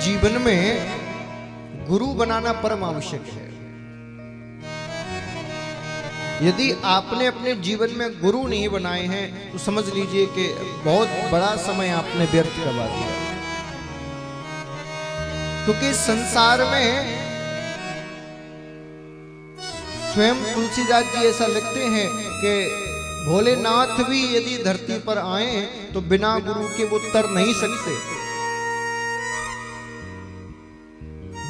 जीवन में गुरु बनाना परम आवश्यक है। यदि आपने अपने जीवन में गुरु नहीं बनाए हैं तो समझ लीजिए कि बहुत बड़ा समय आपने व्यर्थ करवा दिया। क्योंकि संसार में स्वयं तुलसीदास जी ऐसा लिखते हैं कि भोलेनाथ भी यदि धरती पर आए तो बिना गुरु के वो तर नहीं सकते।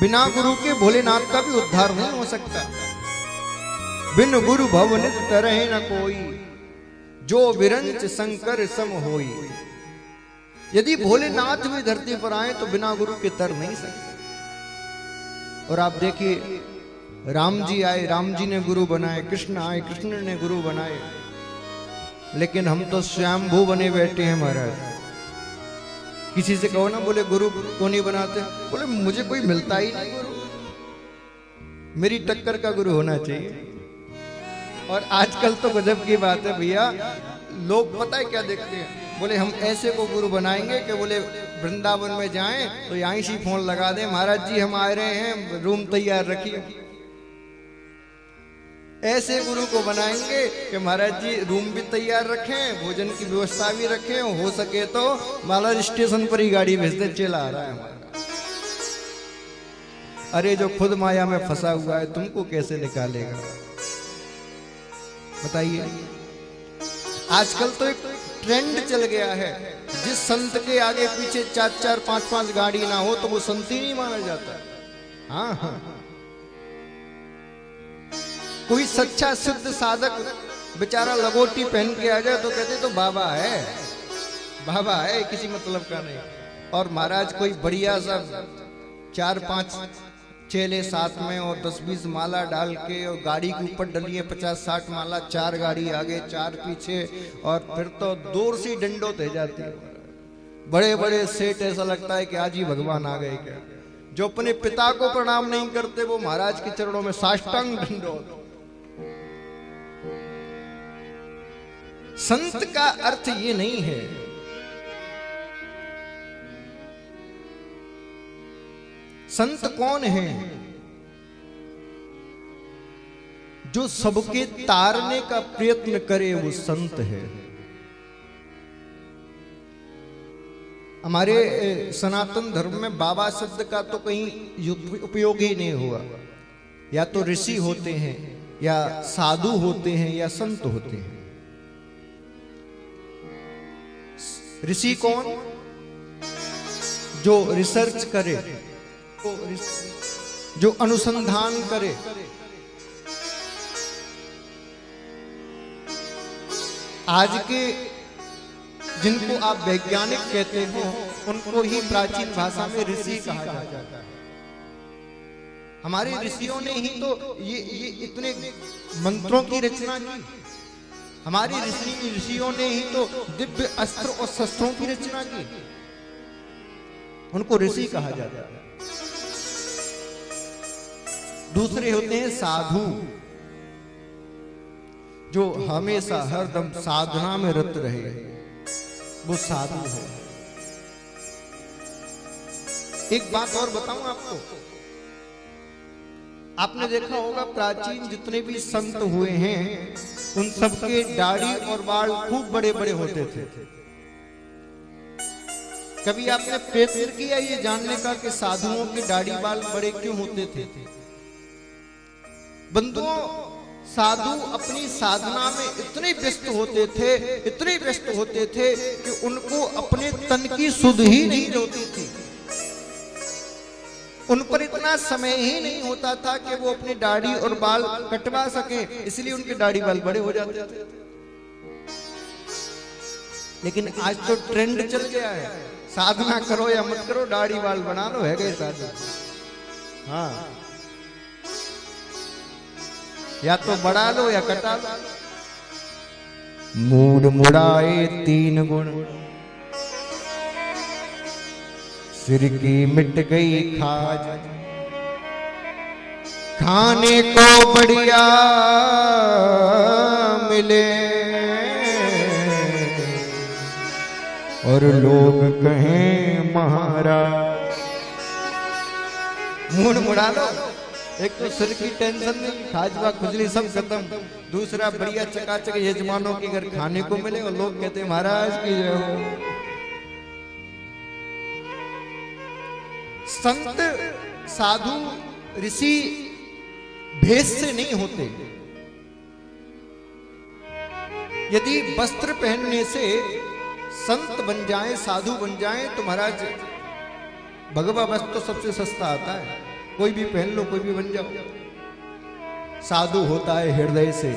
बिना गुरु के भोलेनाथ का भी उद्धार नहीं हो सकता। बिन गुरु भवनित तरह न कोई, जो विरंच शंकर सम होई। यदि भोलेनाथ भी धरती पर आए तो बिना गुरु के तर नहीं सकते। और आप देखिए राम जी आए, राम जी ने गुरु बनाए, कृष्ण आए, कृष्ण ने गुरु बनाए, लेकिन हम तो स्वयंभू बने बैठे हैं महाराज। किसी से कहो ना, बोले गुरु को नहीं बनाते, बोले मुझे कोई मिलता ही नहीं गुरु, मेरी टक्कर का गुरु होना चाहिए। और आजकल तो गजब की बात है भैया, लोग पता है क्या देखते हैं, बोले हम ऐसे को गुरु बनाएंगे कि बोले वृंदावन में जाएं तो यहीं से फोन लगा दें, महाराज जी हम आ रहे हैं, रूम तैयार रखिए। ऐसे गुरु को बनाएंगे कि महाराज जी रूम भी तैयार रखें, भोजन की व्यवस्था भी रखें, हो सके तो महाराज स्टेशन पर ही गाड़ी भेज दे, चला आ रहा है हमारा। अरे जो खुद माया में फंसा हुआ है तुमको कैसे निकालेगा बताइए। आजकल तो एक ट्रेंड चल गया है, जिस संत के आगे पीछे 4-4, 5-5 गाड़ी ना हो तो वो संत ही नहीं माना जाता। हाँ हाँ, कोई सच्चा सिद्ध साधक बेचारा लगोटी पहन के आ जाए तो कहते तो बाबा है, बाबा है, किसी मतलब का नहीं। और महाराज कोई बढ़िया सा 4-5 चेले साथ में और 10-20 माला डाल के, और गाड़ी के ऊपर डली है 50-60 माला, 4 गाड़ी आगे 4 पीछे, और फिर तो दूर से डंडोत हो जाती है। बड़े बड़े सेठ, ऐसा लगता है कि आज ही भगवान आ गए क्या। जो अपने पिता को प्रणाम नहीं करते वो महाराज के चरणों में साष्टांग डंडोत। संत का अर्थ ये नहीं है। संत कौन है? जो सबके तारने का प्रयत्न करे वो संत है। हमारे सनातन धर्म में बाबा शब्द का तो कहीं उपयोग ही नहीं हुआ। या तो ऋषि होते हैं, या साधु होते हैं, या संत होते हैं। ऋषि कौन? जो रिसर्च करे, जो अनुसंधान करे। आज के जिनको आप वैज्ञानिक कहते हो उनको ही प्राचीन भाषा में ऋषि कहा जाता है। हमारे ऋषियों ने ही तो ये इतने मंत्रों की रचना की। हमारे ऋषियों ने ही तो दिव्य अस्त्र और शस्त्रों की रचना की। उनको ऋषि कहा जाता है। दूसरे होते हैं साधु, जो हमेशा हरदम साधना में रत रहे, वो साधु है। एक बात और बताऊं आपको, आपने देखा होगा प्राचीन जितने भी संत हुए हैं उन सबके दाढ़ी और बाल खूब बड़े बड़े होते थे। कभी आपने प्रयत्न किया ये जानने का कि साधुओं के दाढ़ी बाल बड़े क्यों होते थे? बंधुओं, साधु अपनी साधना में इतने व्यस्त होते थे, इतने व्यस्त होते थे कि उनको अपने तन की सुध ही नहीं होती थी। उन पर इतना समय ही नहीं होता था कि वो अपनी दाढ़ी और बाल कटवा सके, इसलिए उनके दाढ़ी बाल बड़े हो जाते थे। लेकिन आज तो ट्रेंड चल गया है, साधना करो या मत करो, दाढ़ी बाल बना लो, है गए साधु। हाँ, या तो बढ़ा लो या कटा लो। मूड मुड़ाए 3 गुण, सिर की मिट गई खाज, खाने को बढ़िया मिले और लोग कहें महाराज। मूड मुड़ा लो। एक तो सिर की टेंशन नहीं, खाजवा खुजली सब खत्म। दूसरा बढ़िया चकाचक यजमानों के घर खाने को मिले और लोग कहते महाराज की जय हो। संत साधु ऋषि भेष से नहीं होते। यदि वस्त्र पहनने से संत बन जाए, साधु बन जाए, तो महाराज भगवा वस्त्र तो सबसे सस्ता आता है, कोई भी पहन लो, कोई भी बन जाओ। साधु होता है हृदय से,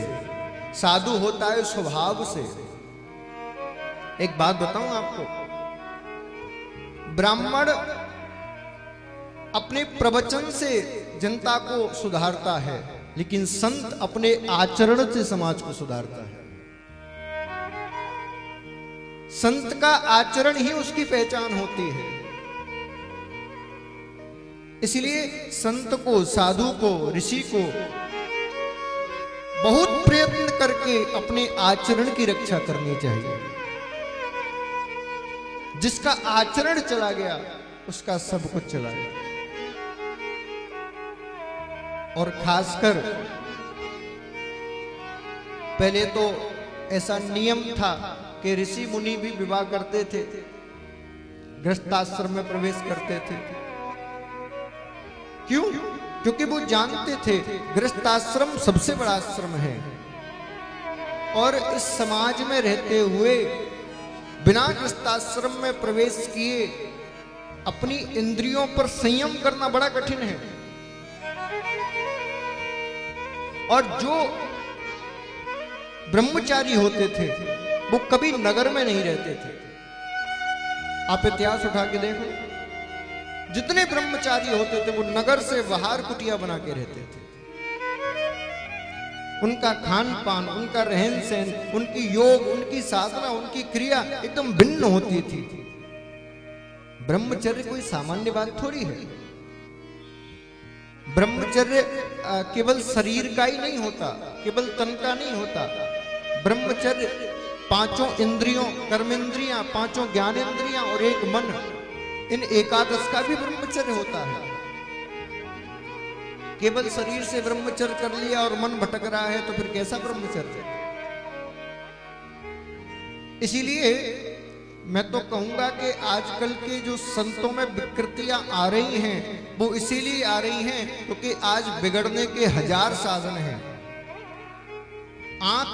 साधु होता है स्वभाव से। एक बात बताऊं आपको, ब्राह्मण अपने प्रवचन से जनता को सुधारता है, लेकिन संत अपने आचरण से समाज को सुधारता है। संत का आचरण ही उसकी पहचान होती है। इसलिए संत को, साधु को, ऋषि को बहुत प्रयत्न करके अपने आचरण की रक्षा करनी चाहिए। जिसका आचरण चला गया उसका सब कुछ चला गया। और खासकर पहले तो ऐसा नियम था कि ऋषि मुनि भी विवाह करते थे, गृहस्थाश्रम में प्रवेश करते थे। क्यों? क्योंकि वो जानते थे गृहस्थाश्रम सबसे बड़ा आश्रम है, और इस समाज में रहते हुए बिना गृहस्थाश्रम में प्रवेश किए अपनी इंद्रियों पर संयम करना बड़ा कठिन है। और जो ब्रह्मचारी होते थे वो कभी नगर में नहीं रहते थे। आप इतिहास उठा के देखो, जितने ब्रह्मचारी होते थे वो नगर से बाहर कुटिया बना के रहते थे। उनका खान पान, उनका रहन सहन, उनकी योग, उनकी साधना, उनकी क्रिया एकदम भिन्न होती थी। ब्रह्मचर्य कोई सामान्य बात थोड़ी है। ब्रह्मचर्य केवल शरीर का ही नहीं होता, केवल तन का नहीं होता। ब्रह्मचर्य पांचों इंद्रियों, कर्मेंद्रियां, पांचों ज्ञानेंद्रियां और एक मन, इन एकादश का भी ब्रह्मचर्य होता है। केवल शरीर से ब्रह्मचर्य कर लिया और मन भटक रहा है तो फिर कैसा ब्रह्मचर्य? इसीलिए मैं तो कहूंगा कि आजकल के जो संतों में विकृतियां आ रही हैं वो इसीलिए आ रही हैं क्योंकि आज बिगड़ने के हजार साधन हैं। आंख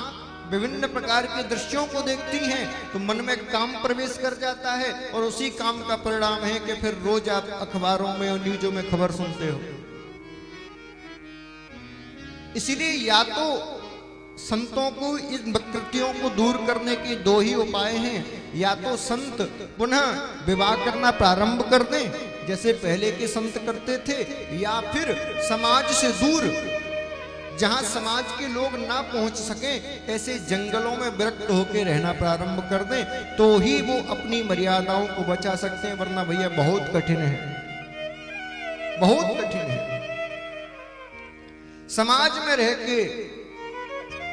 विभिन्न प्रकार के दृश्यों को देखती हैं तो मन में काम प्रवेश कर जाता है, और उसी काम का परिणाम है कि फिर रोज आप अखबारों में और न्यूज़ों में खबर सुनते हो। इसीलिए या तो संतों को इन विकृतियों को दूर करने के दो ही उपाय हैं, या तो संत पुनः विवाह करना प्रारंभ कर दें जैसे पहले के संत करते थे, या फिर समाज से दूर, जहां समाज के लोग ना पहुंच सकें, ऐसे जंगलों में विरक्त होकर रहना प्रारंभ कर दें, तो ही वो अपनी मर्यादाओं को बचा सकते हैं। वरना भैया बहुत कठिन है, बहुत कठिन है। समाज में रह के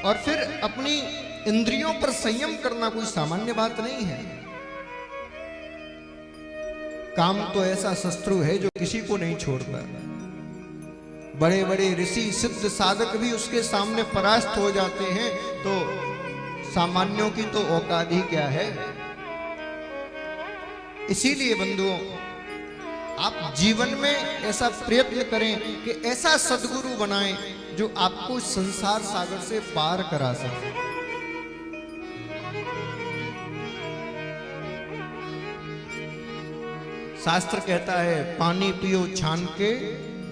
और फिर अपनी इंद्रियों पर संयम करना कोई सामान्य बात नहीं है। काम तो ऐसा शत्रु है जो किसी को नहीं छोड़ता। बड़े बड़े ऋषि सिद्ध साधक भी उसके सामने परास्त हो जाते हैं, तो सामान्यों की तो औकात ही क्या है। इसीलिए बंधुओं, आप जीवन में ऐसा प्रयत्न करें कि ऐसा सद्गुरु बनाएं जो आपको संसार सागर से पार करा सके। शास्त्र कहता है पानी पियो छान के,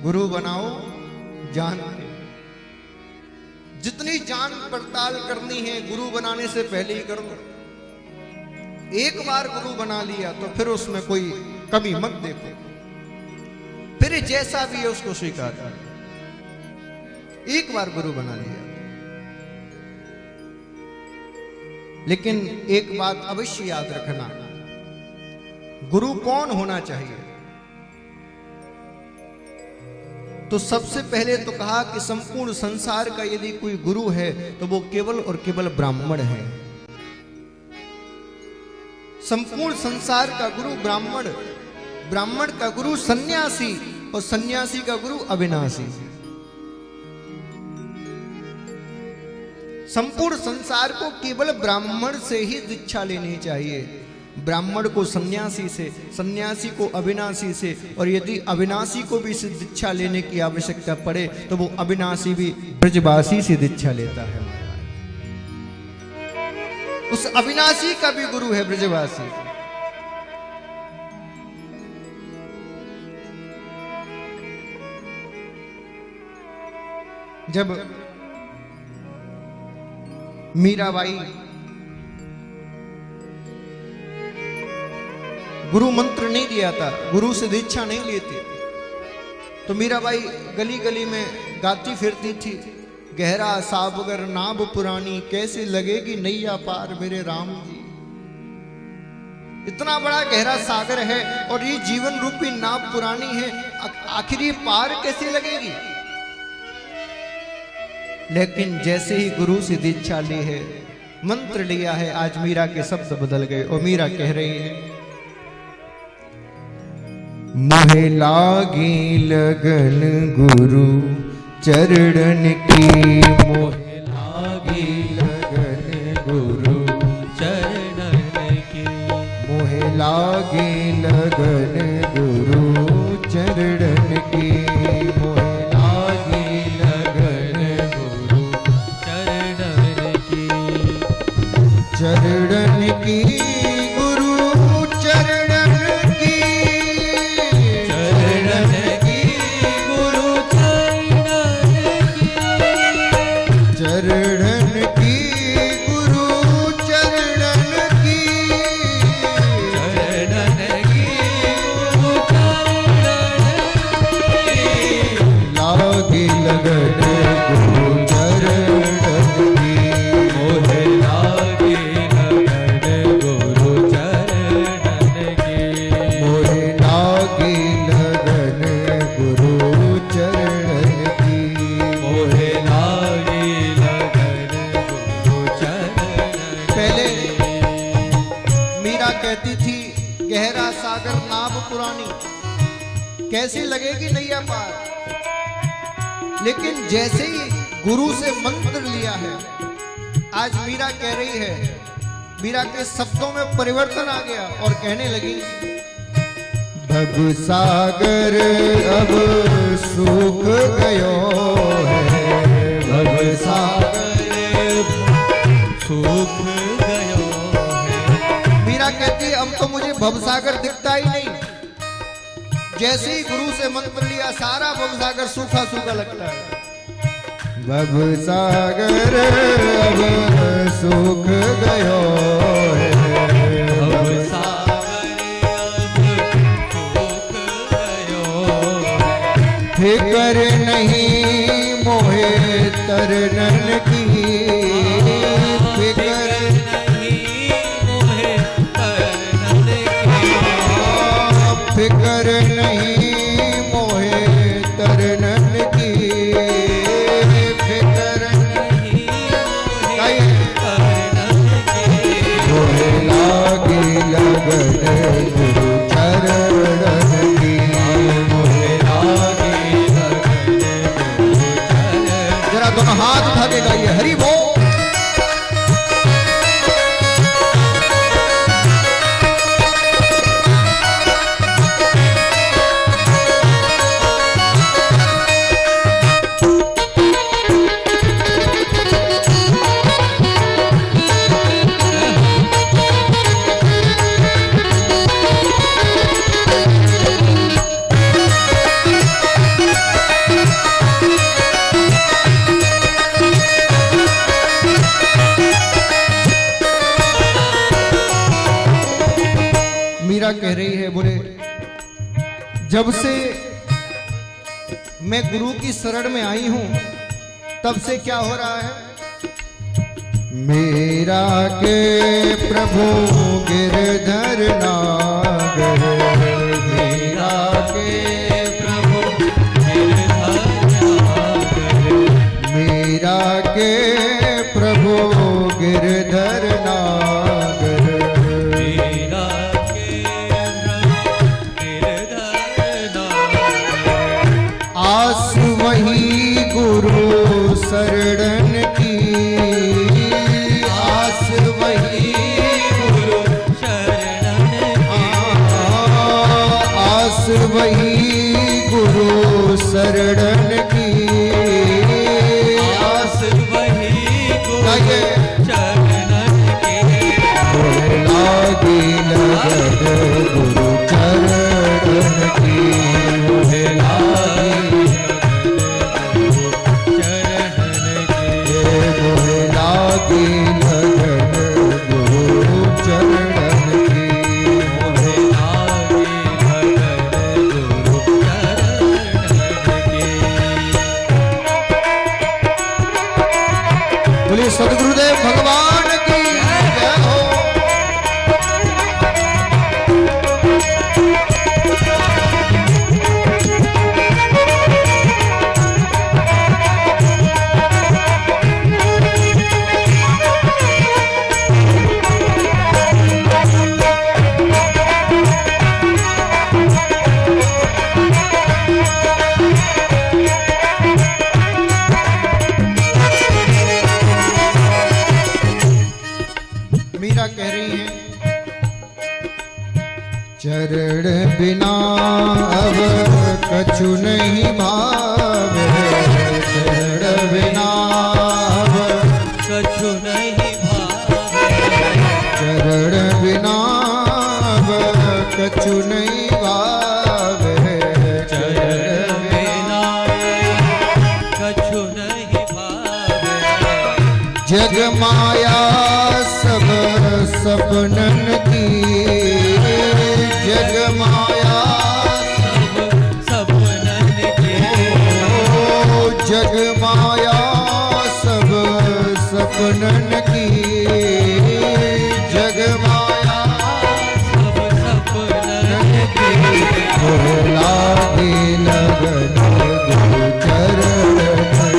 गुरु बनाओ जान के। जितनी जान पड़ताल करनी है गुरु बनाने से पहले ही कर दो। एक बार गुरु बना लिया तो फिर उसमें कोई कमी मत देखो, फिर जैसा भी है उसको स्वीकार कर। एक बार गुरु बना लिया। लेकिन एक बात अवश्य याद रखना, गुरु कौन होना चाहिए? तो सबसे पहले तो कहा कि संपूर्ण संसार का यदि कोई गुरु है तो वो केवल और केवल ब्राह्मण है। संपूर्ण संसार का गुरु ब्राह्मण, ब्राह्मण का गुरु सन्यासी, और सन्यासी का गुरु अविनाशी। संपूर्ण संसार को केवल ब्राह्मण से ही दीक्षा लेनी चाहिए। ब्राह्मण को सन्यासी से, सन्यासी को अविनाशी से, और यदि अविनाशी को भी इसे दीक्षा लेने की आवश्यकता पड़े तो वो अविनाशी भी ब्रजवासी से दीक्षा लेता है। उस अविनाशी का भी गुरु है ब्रजवासी। जब मीराबाई गुरु मंत्र नहीं दिया था, गुरु से दीक्षा नहीं लेती, तो मीराबाई गली गली में गाती फिरती थी, गहरा सागर नाब पुरानी, कैसे लगेगी नैया पार मेरे राम जी। इतना बड़ा गहरा सागर है और ये जीवन रूपी नाव पुरानी है, आखिर ये पार कैसे लगेगी। लेकिन जैसे ही गुरु से दीक्षा ली है, मंत्र लिया है, आज मीरा के शब्द बदल गए और मीरा कह रही है, मोहे लागी लगन गुरु चरण की, मोहे लागी लगन गुरु चरण की, मोहे लागी लगन गुरु चरण की, मोहे लागी लगन गुरु चरण की, चरण की गुरु चरण की, चरण की गुरु चरण की, चरण की गुरु चरण की, चरण की गुरु चरण की, लागी लगन गुरु चरण की, मोहे लागी लगन गुरु चरण की, मोहे लागी लगन गुरु चरण की, मोहे लागी लगन गुरु चरण। पहले मीरा कहती थी, गहरा सागर नाव पुरानी, कैसी लगेगी नैया पार। लेकिन जैसे ही गुरु से मंत्र लिया है, आज मीरा कह रही है, मीरा के शब्दों में परिवर्तन आ गया और कहने लगी, भव सागर अब सूख गयो है, भव सागर सूख गयो है। मीरा कहती है, अब तो मुझे भवसागर दिखता ही नहीं। जैसे ही गुरु से मंत्र लिया, सारा भवसागर सूखा सूखा लगता है। भवसागर अब सूख गयो है, भवसागर अब सूख गयो है, फिकर नहीं मोहे तरनन की, फिकर नहीं मोहे तरनन की, फिकर नहीं मोहे तरनन की, फिकर नहीं मोहे तरनन की, मोहे लागी लगन गुरु चरण की, मोहे लागी लगन गुरु चरण। जरा दोनों हाथ उठा के गाइए, हरि बोल। मीरा कह रही है, बोले जब से मैं गुरु की शरण में आई हूं, तब से क्या हो रहा है, मेरा के प्रभु गिरधर नागर, मेरा के प्रभु गिरधर नागर, मेरा के प्रभु गिरधर नागर, मेरा के प्रभु गिरधर नागर, वही गुरु शरणन आस वही गुरु शरणन की आस वही गुरु चरणन की लागी लगन गुरु चरणन की सद्गुरुदेव भगवान की जय हो। मीरा कह रही है चरण बिना अब कछु नहीं भावे चरण बिना अब कछु नहीं भावे चरण बिना अब कछु नहीं भावे चरण बिना कछु नहीं भावे जग माया सब सपनन की जग माया सब सपनन की जग माया सब सपनन की जग माया सब सपनन की लागी लगन गुरु चरणन की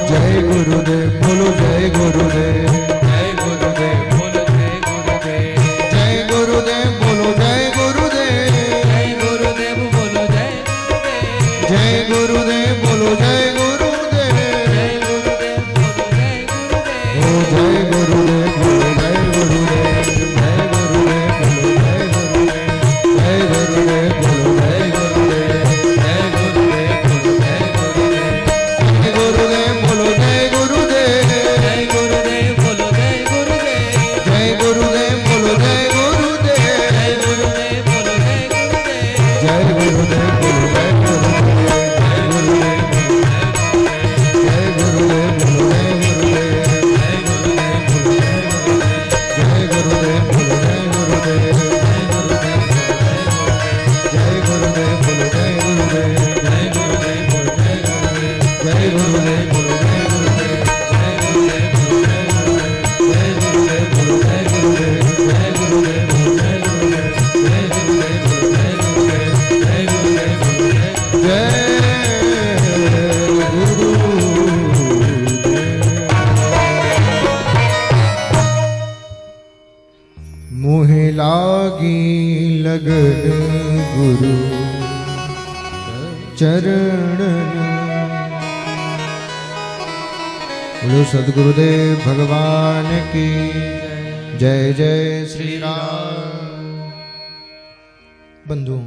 जय गुरुदेव बोलो जय गुरुदेव जय गुरुदेव बोलो जय गुरुदेव जय गुरुदेव बोलो जय गुरुदेव जय गुरुदेव बोलो जय गुरुदेव जय गुरुदेव बोलो जय गुरुदेव जय गुरुदेव बोलो जय गुरुदेव जय गुरुदेव बोलो जय गुरुदेव जय गुरुदेव बोलो जय गुरुदेव जय गुरुदेव बोलो जय गुरुदेव बोलो जय गुरुदेव जय गुरुदेव बोलो जय गुरुदेव जय गुरुदेव बोलो जय गुरुदेव जय गुरुदेव बोलो जय गुरुदेव जय गुरुदेव बोलो जय गुरुदेव जय गुरुदेव बोलो जय मोहे लागी लगन गुरु चरणन। बोलो सद्गुरुदेव भगवान की जय। जय श्री राम। बंधुओं,